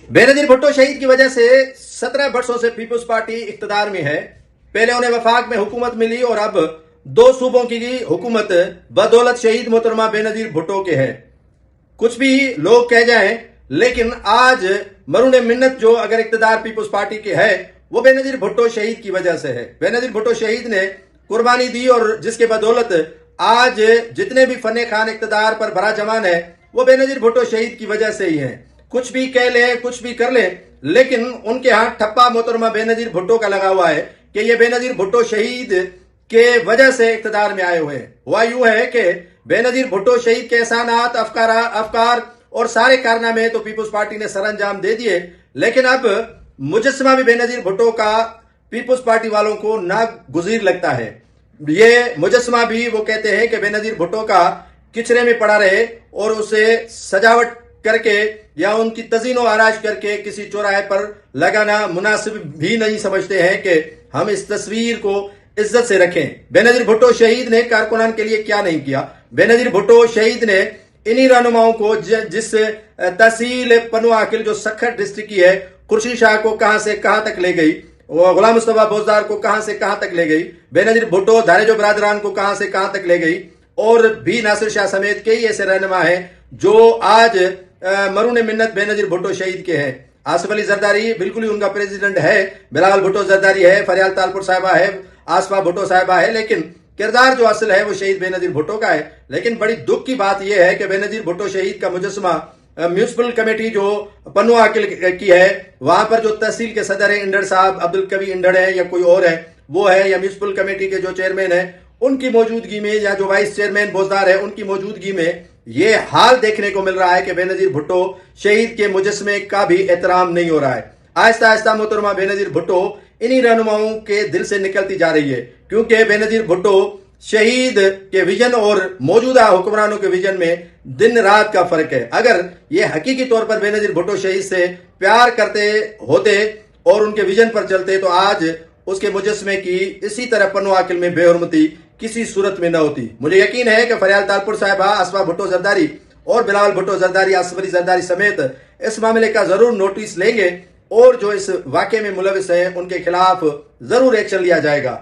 बेनजीर भुट्टो शहीद की वजह से 17 वर्षों से पीपुल्स पार्टी इख्तिदार में है। पहले उन्हें वफाक में हुकूमत मिली और अब 2 सूबों की हुकूमत बदौलत शहीद मोहतरमा बेनजीर भुट्टो के है। कुछ भी लोग कह जाएं, लेकिन आज मरून मिन्नत जो अगर इख्तिदार पीपुल्स पार्टी के है वो बेनजीर भुट्टो शहीद की वजह से है। बेनजीर भुट्टो शहीद ने कुर्बानी दी और जिसके बदौलत आज जितने भी फने खान इख्तिदार पर बड़ा जमान है वो बेनजीर भुट्टो शहीद की वजह से ही है। कुछ भी कह ले, कुछ भी कर ले, लेकिन उनके हाथ ठप्पा मोहतरमा बेनजीर भुट्टो का लगा हुआ है कि ये बेनजीर भुट्टो शहीद के वजह से इख्तिदार में आए हुए हैं। हुआ यूं है कि बेनजीर भुट्टो शहीद के एहसानात, अफकार और सारे कारनामे तो पीपुल्स पार्टी ने सर अंजाम दे दिए, लेकिन अब मुजस्समा भी बेनजीर भुट्टो का पीपुल्स पार्टी वालों को नागुज़ीर लगता है। ये मुजस्समा भी वो कहते हैं कि बेनजीर भुट्टो का किचरे में पड़ा रहे और उसे सजावट करके या उनकी तज़ीनो आराश करके किसी चौराहे पर लगाना मुनासिब भी नहीं समझते हैं कि हम इस तस्वीर को इज्जत से रखें। बेनजीर भुट्टो शहीद ने कारकुनान के लिए क्या नहीं किया। बेनजीर भुट्टो शहीद ने इन्हीं रहनुमाओं को जिस तहसील पनुआकिल जो सखर डिस्ट्रिक्ट की है, खुर्शीद शाह को कहां से कहां तक ले गई, गुलाम मुस्तफा बोजदार को कहां से कहां तक ले गई, बेनजीर भुट्टो धारेजो बरादरान को कहां से कहां तक ले गई, और भी नासिर शाह समेत कई ऐसे रहनुमा हैं जो आज मरून मिन्नत बेनजीर भुट्टो शहीद के हैं। आसिफ अली जरदारी बिल्कुल ही उनका प्रेसिडेंट है, बिलावल भुट्टो जरदारी है, फरियाल तालपुर साहिबा है, आसफा भुट्टो साहिबा है, लेकिन किरदार जो असल है वो शहीद बेनजीर भुट्टो का है। लेकिन बड़ी दुख की बात यह है कि बेनजीर भुट्टो शहीद का मुजस्समा म्यूनिसिपल कमेटी जो पनुआकिल की है, वहां पर जो तहसील के सदर है इंडर साहब, अब्दुल कवी इंडर है या कोई और है वो है, या म्यूनिसिपल कमेटी के जो चेयरमैन है उनकी मौजूदगी में, या जो वाइस चेयरमैन बोजदार है उनकी मौजूदगी में ये हाल देखने को मिल रहा है कि बेनजीर भुट्टो शहीद के मुजस्समे का भी एहतराम नहीं हो रहा है। आहिस्ता आहिस्ता मोहतरमा बेनजीर भुट्टो इन्हीं रहनुमाओं के दिल से निकलती जा रही है, क्योंकि बेनजीर भुट्टो शहीद के विजन और मौजूदा हुक्मरानों के विजन में दिन रात का फर्क है। अगर ये हकीकी तौर पर बेनजीर भुट्टो शहीद से प्यार करते होते और उनके विजन पर चलते तो आज उसके मुजस्समे की इसी तरह पनुआकिल में बेहुरमती किसी सूरत में न होती। मुझे यकीन है कि फरियाल तालपुर साहिबा, आसफा भुट्टो जरदारी और बिलावल भुट्टो जरदारी, आसिफ अली जरदारी समेत इस मामले का जरूर नोटिस लेंगे और जो इस वाकये में मुलविस है उनके खिलाफ जरूर एक्शन लिया जाएगा।